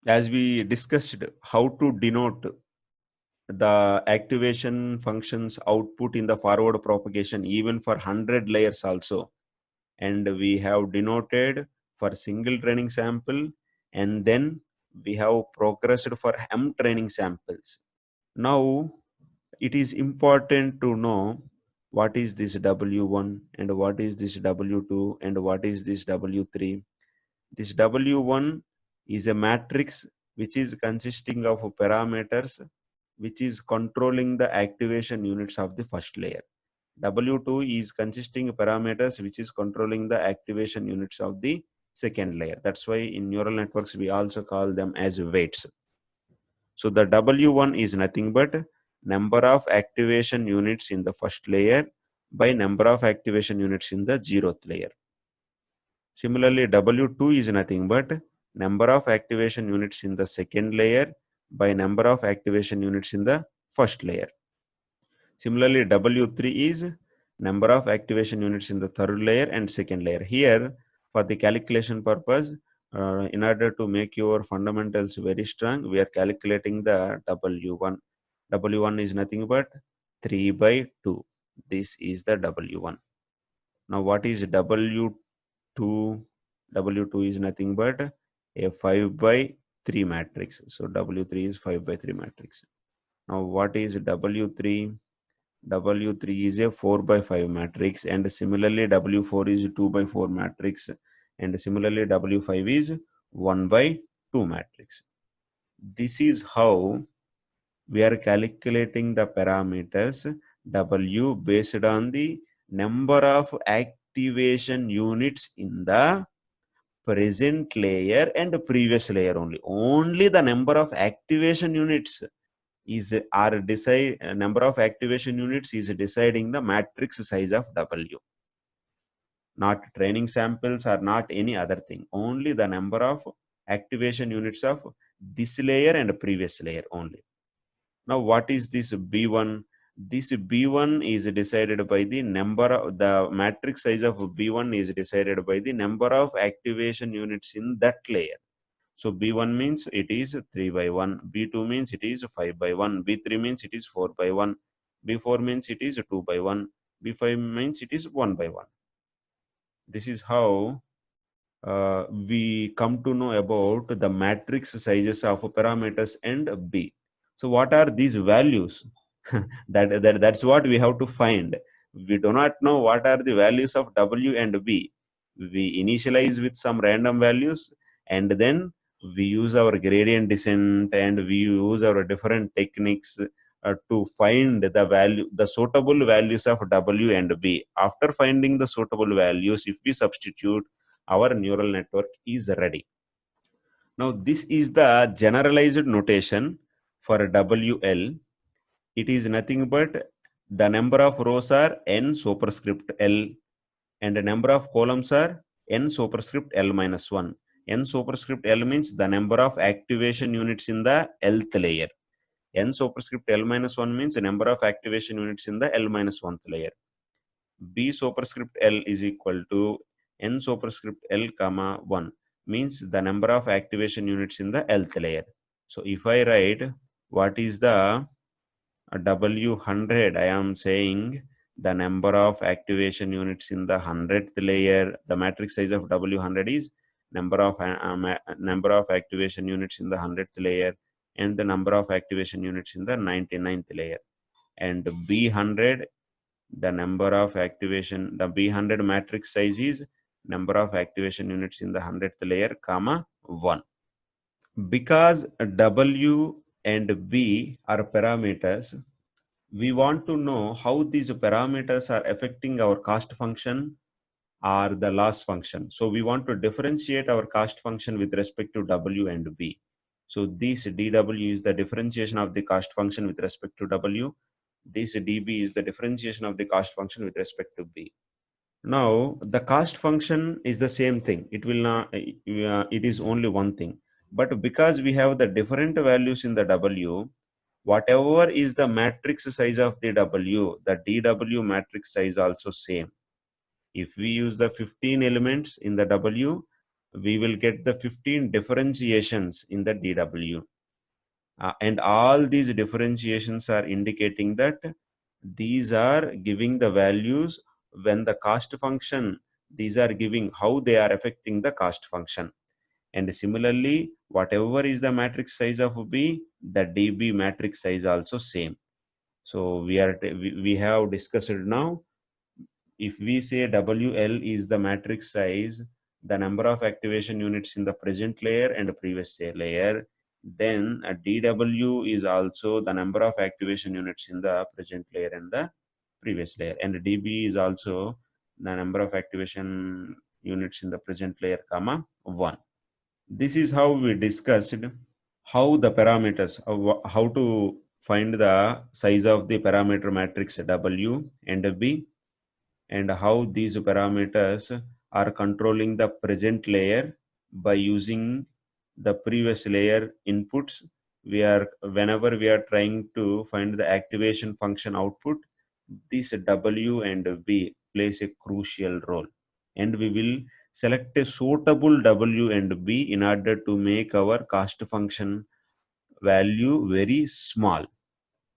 as we discussed how to denote the activation functions output in the forward propagation even for 100 layers also, and we have denoted for single training sample, and then we have progressed for m training samples. Now it is important to know what is this W1 and what is this W2 and what is this W3. This W1 is a matrix which is consisting of parameters which is controlling the activation units of the first layer. W2 is consisting parameters which is controlling the activation units of the second layer. That's why in neural networks we also call them as weights. So the W1 is nothing but number of activation units in the first layer by number of activation units in the 0th layer. Similarly, W2 is nothing but number of activation units in the second layer by number of activation units in the first layer. Similarly, W3 is number of activation units in the third layer and second layer. Here, for the calculation purpose, in order to make your fundamentals very strong, we are calculating the W1. W1 is nothing but 3 by 2. This is the W1. Now, what is W2? W2 is nothing but a 5 by 3 matrix. So, W3 is 5 by 3 matrix. Now, what is W3? W3 is a 4 by 5 matrix, and similarly W4 is 2 by 4 matrix, and similarly W5 is 1 by 2 matrix. This is how we are calculating the parameters W based on the number of activation units in the present layer and previous layer only. Only the number of activation units number of activation units is deciding the matrix size of W. Not training samples or not any other thing. Only the number of activation units of this layer and previous layer only. Now, what is this B1? This B1 is decided by the number of the matrix size of B1 is decided by the number of activation units in that layer. So B1 means it is 3 by 1, B2 means it is 5 by 1, B3 means it is 4 by 1, B4 means it is 2 by 1, B5 means it is 1 by 1. This is how we come to know about the matrix sizes of parameters and B. So what are these values? That's what we have to find. We do not know what are the values of W and B. We initialize with some random values, and then we use our gradient descent and we use our different techniques to find the suitable values of W and B. After finding the suitable values, if we substitute, our neural network is ready. Now, this is the generalized notation for WL. It is nothing but the number of rows are n superscript L, and the number of columns are n superscript L minus 1. N superscript L means the number of activation units in the Lth layer. N superscript L minus 1 means the number of activation units in the L minus 1th layer. B superscript L is equal to n superscript L comma 1 means the number of activation units in the Lth layer. So if I write what is the W100, I am saying the number of activation units in the 100th layer. The matrix size of W100 is number of activation units in the 100th layer and the number of activation units in the 99th layer. And B100, the number of activation, the B100 matrix size is number of activation units in the 100th layer comma 1. Because W and B are parameters, we want to know how these parameters are affecting our cost function or the loss function. So we want to differentiate our cost function with respect to W and B. So this dW is the differentiation of the cost function with respect to W. This dB is the differentiation of the cost function with respect to B. Now the cost function is the same thing. It will not. It is only one thing. But because we have the different values in the W, whatever is the matrix size of the W, the dW matrix size also same. If we use the 15 elements in the W, we will get the 15 differentiations in the DW. And all these differentiations are indicating that these are giving the values when the cost function, these are giving how they are affecting the cost function. And similarly, whatever is the matrix size of B, the DB matrix size also same. So we have discussed now, if we say WL is the matrix size, the number of activation units in the present layer and previous layer, then a DW is also the number of activation units in the present layer and the previous layer, and DB is also the number of activation units in the present layer, comma 1. This is how we discussed how the parameters, how to find the size of the parameter matrix W and B, and how these parameters are controlling the present layer by using the previous layer inputs. Whenever we are trying to find the activation function output, this W and B plays a crucial role, and we will select a suitable W and B in order to make our cost function value very small.